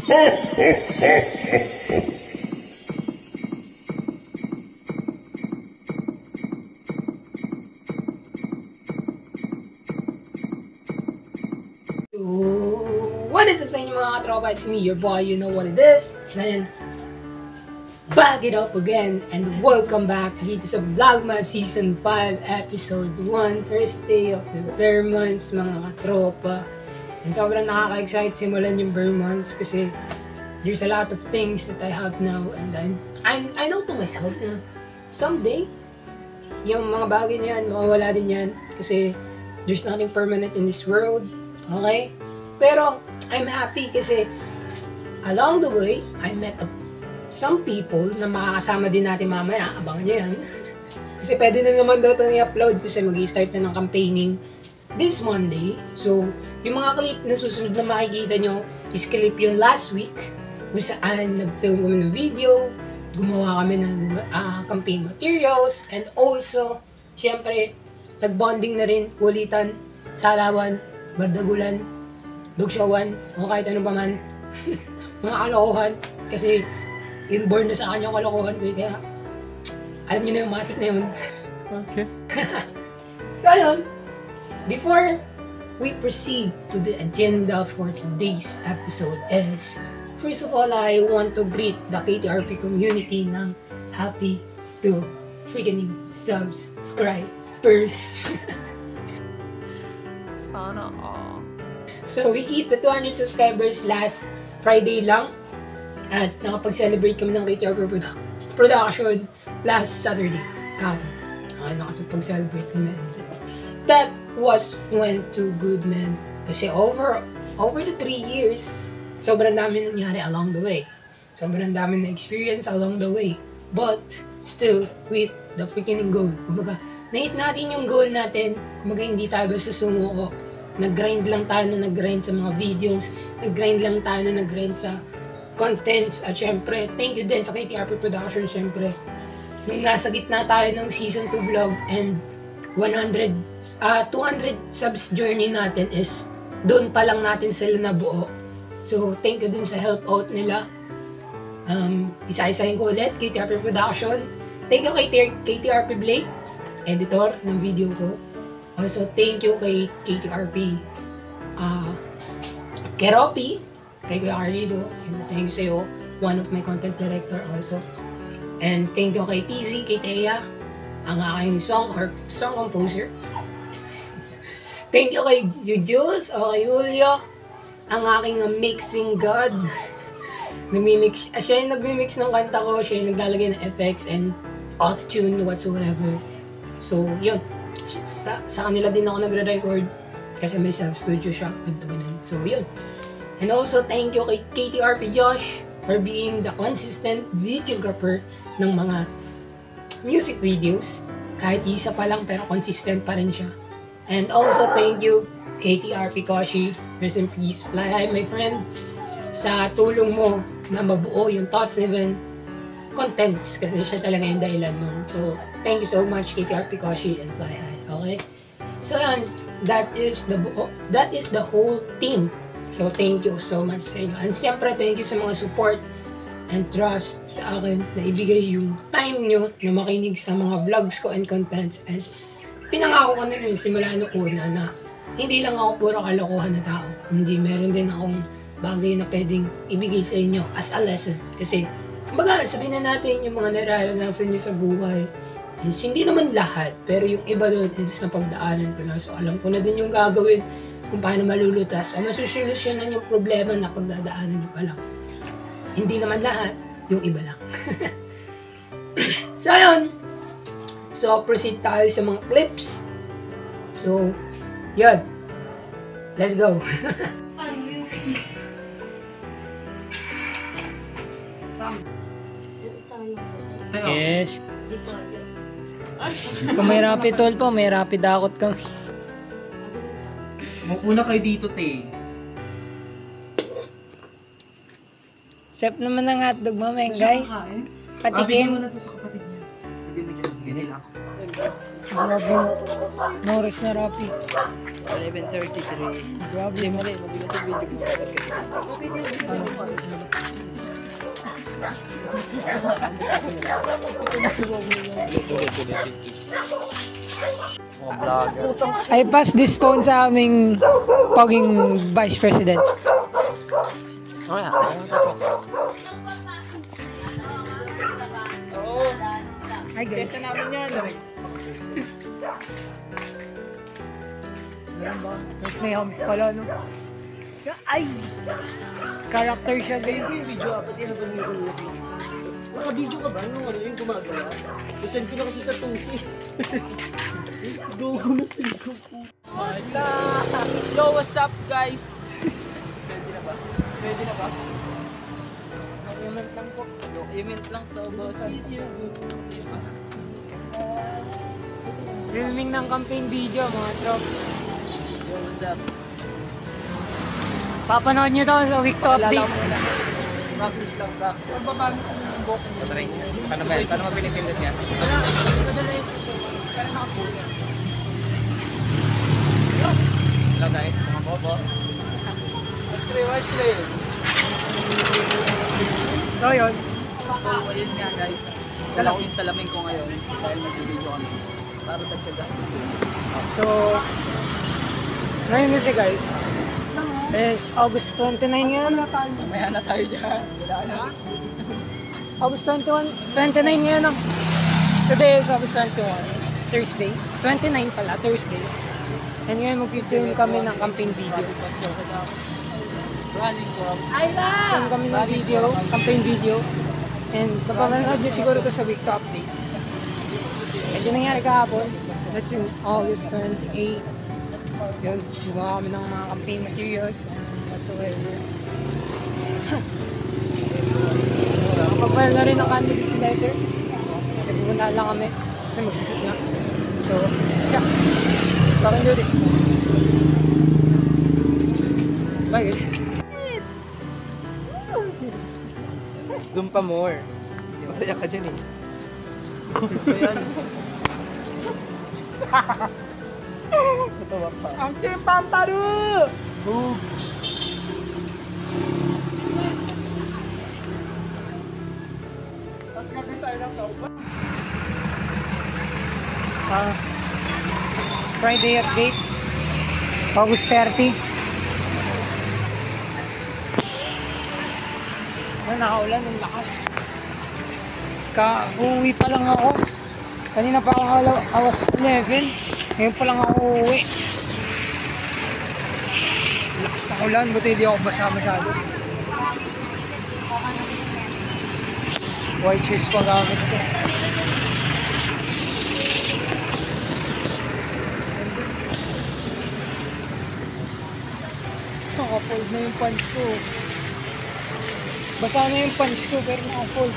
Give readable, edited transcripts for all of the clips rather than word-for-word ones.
What is up sa inyo mga katropa? It's me, your boy, you know what it is. Then, back it up again and welcome back dito sa Vlogmas Season 5 Episode 1, first day of the bare months mga katropa. And sobrang nakaka-excite simulan yung bare months kasi there's a lot of things that I have now and I know to myself na someday yung mga bagay niyan, mawawala din yan kasi there's nothing permanent in this world. Okay? Pero, I'm happy kasi along the way, I met some people na makakasama din natin mamaya. Abangan nyo yan. Kasi pwede na naman daw itong i-upload kasi mag-i-start na ng campaigning this Monday. So, yung mga clip na susunod na makikita nyo is clip yung last week kung saan nag-film kami ng video, gumawa kami ng campaign materials, and also, syempre, nag-bonding na rin, kulitan, salawan, bardagulan, dugsyawan, o kahit ano pa man, mga kalokohan. Kasi, inborn na sa akin yung kalokohan ko, kaya, alam niyo na yung matik na yun. Okay. So, ayun, before we proceed to the agenda for today's episode is, first of all, I want to greet the KTRP community ng happy to freaking subscribers. Sana all. So, we hit the 200 subscribers last Friday lang. At nakapag-celebrate kami ng KTRP production last Saturday. Kahapon. Okay, nakapag-celebrate kami. That went too good, man. Kasi over the 3 years, sobrang dami nangyari along the way. Sobrang dami na experience along the way. But, still, with the freaking goal. Kumbaga, na-hit natin yung goal natin. Kumbaga, hindi tayo basta sumuko. Nag-grind lang tayo na nag-grind sa mga videos. Nag-grind lang tayo na nag-grind sa contents. At syempre, thank you din sa KTRP Production, syempre. Nung nasa gitna tayo ng Season 2 vlog and 200 subs journey natin is doon pa lang natin sila nabuo. So, thank you din sa help out nila. Isa-isahin ko ulit, KTRP Production. Thank you kay KTRP Blake, editor ng video ko. Also, thank you kay KTRP Keropi, kay Kuya Carlido. Thank you sa'yo, one of my content director also. And thank you kay TZ, kay Thea, ang aking song composer. Thank you kay Jules o kay Julio, ang aking mixing god. Siya yung nagmi-mix ng kanta ko, siya yung naglalagay ng effects and auto-tune whatsoever. So, yun. Sa kanila din ako nagre-record kasi may self-studio siya. So, yun. And also, thank you kay KTRP Josh for being the consistent videographer ng mga music videos. Kahit isa pa lang pero consistent pa rin siya. And also, thank you KTRP Koshi. Rest in peace. Fly high, my friend. Sa tulong mo na mabuo yung Thoughts Even contents kasi siya talaga yung dahilan nun. So, thank you so much KTRP Koshi and Fly High. Okay? So, yan. That is the whole team. So, thank you so much sa inyo. And siyempre, thank you sa mga support and trust sa akin na ibigay yung time nyo na makinig sa mga vlogs ko and contents. And pinangako ko na yun simula nung una na hindi lang ako puro kalokohan na tao. Hindi, meron din akong bagay na pwedeng ibigay sa inyo as a lesson. Kasi, kumbaga, sabihin na natin yung mga nararanasan nyo sa buhay. Is, hindi naman lahat, pero yung iba doon is napagdaanan ko na. So, alam ko na din yung gagawin kung paano malulutas o masusolusyonan yung problema na pagdadaanan nyo pa lang. Hindi naman lahat, yung iba lang. So, ayun. So, proceed tayo sa mga clips. So, yun. Let's go. Yes. Kung may rapid toll po, may rapid dakot kang. Mapuna kayo dito, te. Sep naman ng hotdog mo, Mengay. Patikin. Bigyan mo na to sa kapatid niya. Bigyan lang. Grabe. Norris na rapid. 11:33. Grabe. Mali, mabigat yung video. Mga vlogger. I pass this phone sa aming poging Vice President. Oh, yeah. Hi guys. Kesa namin yan. Ayan ba? Tapos may homes pala, no? Ay! Character siya, guys. Video apat yan ang pag-video. Naka-video ka ba? Nung ano yung gumagawa? Lusend ko na kasi sa tusi. Dogo na send ko po. Yo, what's up guys? Ready na ba? Ready na ba? Comment lang po. Document lang to, boss. Filming ng campaign video, mga trops. Yo, what's up? Papanood nyo daw sa week to update. Practice lang, practice. Pagbabago ko ng boss. Paano ba yan? Paano mo pinipindot yan? Wala, madala yung kaya nakapulo. Hello guys, mga bobo. Watch play. So yun. So, ayun nga guys. Dala ko yung salamin ko ngayon dahil mag-video kami. Para dagdagas na po. So, ngayon kasi guys, is August 29 ngayon. Mamaya na tayo dyan. Wala na. August 29 ngayon. No? Today is August 21, Thursday. 29 pala, Thursday. And ngayon mag-film kami ng campaign video. Running from. Film kami ng video, campaign video. And napapanood nyo siguro ko sa week to update. And yun nangyari kahapon. That's in August 28. Yun, gumawa kami ng mga campaign materials and whatsoever. Nakapag-file na rin ang candidacy letter. Nagpupunta lang kami kasi mag-shoot nga. So, yeah. So, I can do this. Bye guys. Zoom pa more. Masaya ka dyan eh. Ayan. Natawa pa. Ang Pamparu! Boom! Friday update. August 30. Nakaulan ng lakas. Uwi pa lang ako. Kanina pa ako awas 11. Ngayon pa lang ako uwi. Lakas ng ulan. Buti hindi ako basa masyado. White shoes pa gamit ko. Naka-fold na yung pants ko. Basa na yung pants ko pero naka-fold.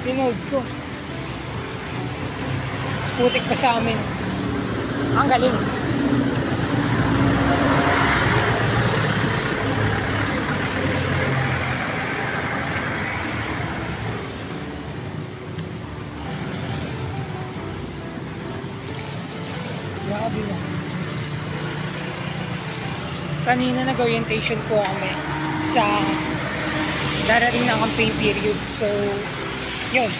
Pinold ko. Putik pa sa amin. Ang galing. Grabe na. Kanina nag-orientation po kami sa darating na campaign period. So, yun.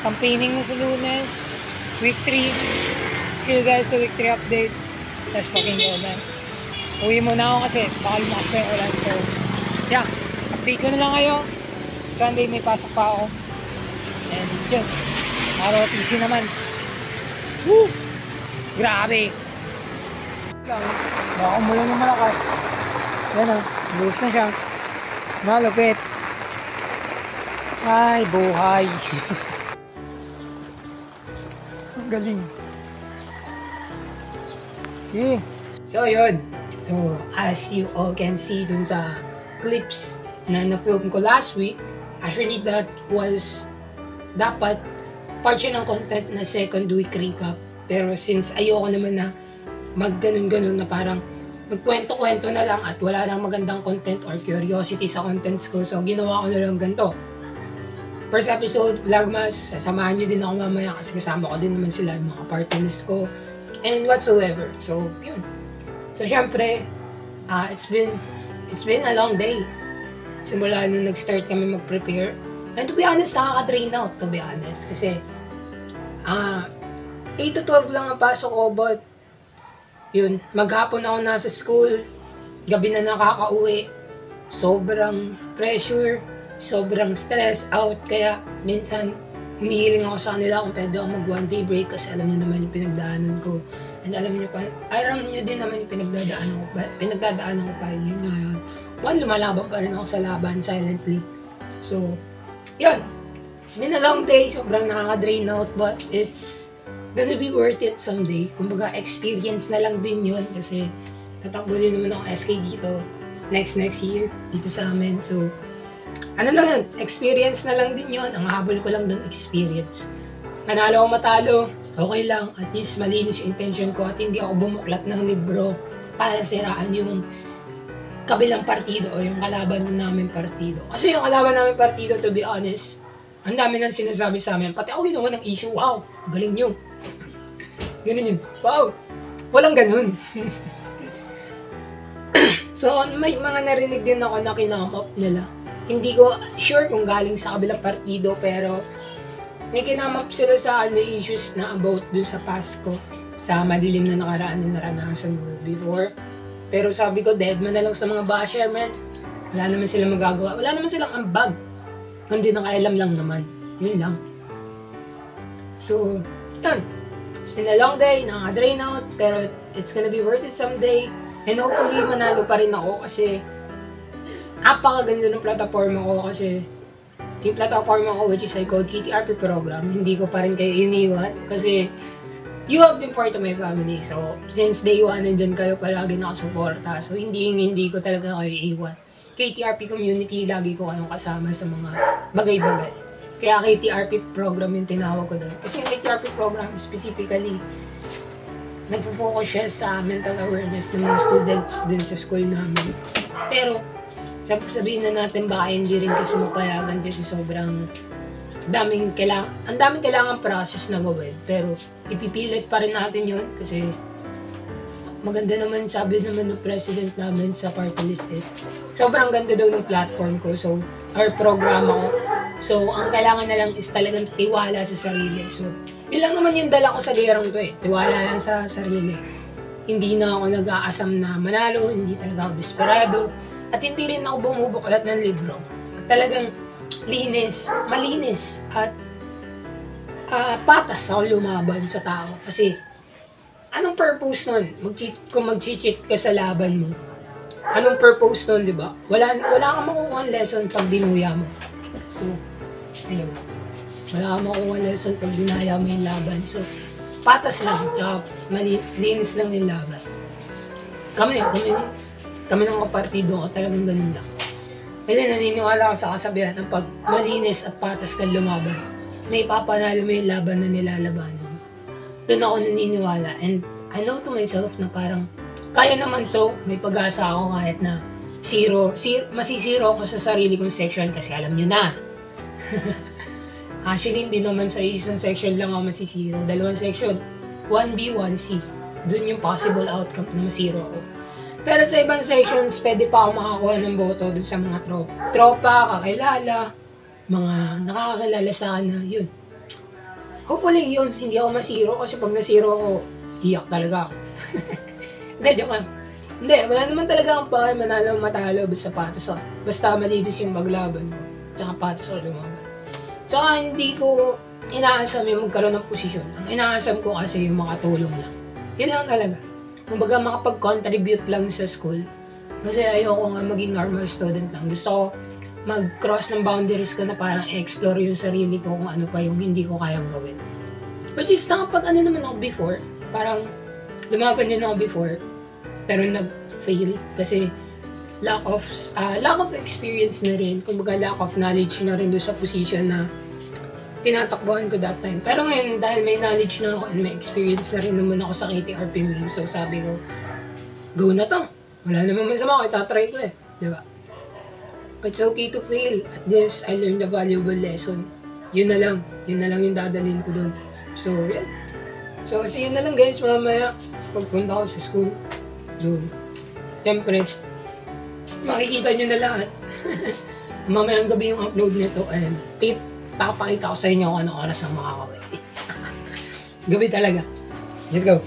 Campaigning na sa Lunes, week 3. See you guys sa week 3 update. Let's fucking go, man. Uwi muna ako kasi baka lumakas pa yung ulan. So, yeah. Update ko na lang kayo. Sunday may pasok pa ako. And yun. Araw TC naman. Woo! Grabe! Baka umulan ng malakas. Yan o. Luis na siya. Malupit. Ay, buhay. Ang galing. Okay. So yun. So as you all can see dun sa clips na na-film ko last week, actually that was dapat part siya ng content na second week recap. Pero since ayoko naman na mag-ganun-ganun na parang magkwento-kwento na lang at wala nang magandang content or curiosity sa contents ko, so ginawa ko na lang ganito. First episode, Vlogmas, sasamahan nyo din ako mamaya kasi kasama ko din naman sila, yung mga partners ko, and whatsoever. So, yun. So, syempre, it's been it's been a long day. Simula nung nag-start kami mag-prepare. And to be honest, nakaka-drain out, to be honest. Kasi, 8 to 12 lang ang pasok ko, but, yun, maghapon ako nasa school, gabi na nakaka-uwi, sobrang pressure, sobrang stress out, kaya minsan, humihiling ako sa kanila kung pwede ako mag 1 day break kasi alam niyo naman yung pinagdaanan ko. And alam niyo din naman yung pinagdadaanan ko pa rin yun ngayon. One, lumalaban pa rin ako sa laban silently. So, yun. It's been a long day, sobrang nakaka-drain out, but it's gonna be worth it someday. Kumbaga, experience na lang din yun kasi tatakbo din naman ako SK dito next year dito sa amin. So, ano lang yun, experience na lang din yun. Ang habol ko lang dun, experience. Manalo o matalo, okay lang. At least malinis yung intention ko at hindi ako bumuklat ng libro para siraan yung kabilang partido o yung kalaban namin partido. Kasi yung kalaban namin partido, to be honest, ang dami nang sinasabi sa amin. Pati ako ginawa ng issue, wow, galing nyo. Ganun yun, wow, walang ganun. So, may mga narinig din ako na kinamap nila. Hindi ko sure kung galing sa kabilang partido, pero may kinamap sila sa issues na about dun sa Pasko, sa madilim na nakaraan na naranasan ko before. Pero sabi ko, dead man na lang sa mga basher, man. Wala naman silang magagawa. Wala naman silang ambag. Hindi nakailam lang naman. Yun lang. So, yun. It's been a long day, nakaka-drain out, pero it's gonna be worth it someday. And hopefully, manalo pa rin ako kasi napakaganda ng platform ko kasi yung platform ko, which is I called KTRP program, hindi ko pa rin kayo iniwan kasi you have been part of my family. So, since day 1, nandyan kayo palagi nakasuporta. So, hindi ko talaga kayo iiwan. KTRP community, lagi ko kayong kasama sa mga bagay-bagay. Kaya KTRP program yung tinawag ko doon. Kasi yung KTRP program specifically, nagpo-focus siya sa mental awareness ng mga students dun sa school namin. Pero, sabihin na natin baka hindi rin kasi mapayagan kasi sobrang ang daming kailangan process na gawin. Pero ipipilit pa rin natin yun kasi maganda naman, sabi naman ng president namin sa party list is sobrang ganda daw ng platform ko, so our programa ko. So ang kailangan na lang is talagang tiwala sa sarili. So yun lang naman yung dala ko sa gerang to tiwala lang sa sarili. Hindi na ako nag-aasam na manalo, hindi talaga ako desperado, at hindi rin ako bumubuklat ng libro. Talagang malinis, at patas ako lumaban sa tao. Kasi, anong purpose nun? Kung mag-cheat ka sa laban mo, anong purpose nun, di ba? Wala kang makukuha lesson pag dinuya mo. So, ayun. Wala kang makukuha lesson pag dinaya mo yung laban. So, patas lang, tsaka malinis lang yung laban. Kami ng kapartido ko, talagang ganun lang. Kasi naniniwala ako sa kasabihan ng pag malinis at patas kang lumaban, may papanalo mo yung laban na nilalabanan mo. Doon ako naniniwala. And I know to myself na parang, kaya naman to, may pag-asa ako kahit na masisiro ako sa sarili kong section kasi alam nyo na. Actually, hindi naman sa isang section lang ako masisiro. 2 section, 1B, 1C. Doon yung possible outcome na masiro ako. Pero sa ibang sections, pwede pa ako makakuha ng boto dun sa mga tropa, kakilala, mga nakakakilala sa akin na yun. Hopefully yun, hindi ako masiro kasi pag nasiro ako, iyak talaga ako. Hindi, joke lang. Hindi, wala naman talaga akong pakay manalo matalo basta patos ako. Basta malinis yung paglaban ko, tsaka patos ako lumaban. Tsaka hindi ko inaasam yung magkaroon ng posisyon. Ang inaasam ko kasi yung makatulong lang. Yun lang talaga. Kumbaga makapag-contribute lang sa school. Kasi ayoko nga maging normal student lang. Gusto ko mag-cross ng boundaries ko na parang explore yung sarili ko kung ano pa yung hindi ko kayang gawin. But is nakapag ano naman ako before. Parang lumaban din ako before. Pero nag-fail. Kasi lack of experience na rin. Kumbaga lack of knowledge na rin doon sa position na tinatakbuhan ko that time. Pero ngayon, dahil may knowledge na ako and may experience na rin naman ako sa KTRP meme, so sabi ko, go na to. Wala namang masama ako, itatry ko Diba? It's okay to fail. At this, I learned a valuable lesson. Yun na lang yung dadalhin ko doon. So, yan. So, see you na lang guys mamaya pagpunta ko sa school. So, siyempre, Makikita nyo na lahat. Mamayang gabi yung upload nito and papakita ko sa inyo kung ano oras ang makakawin. Gabi talaga. Let's go.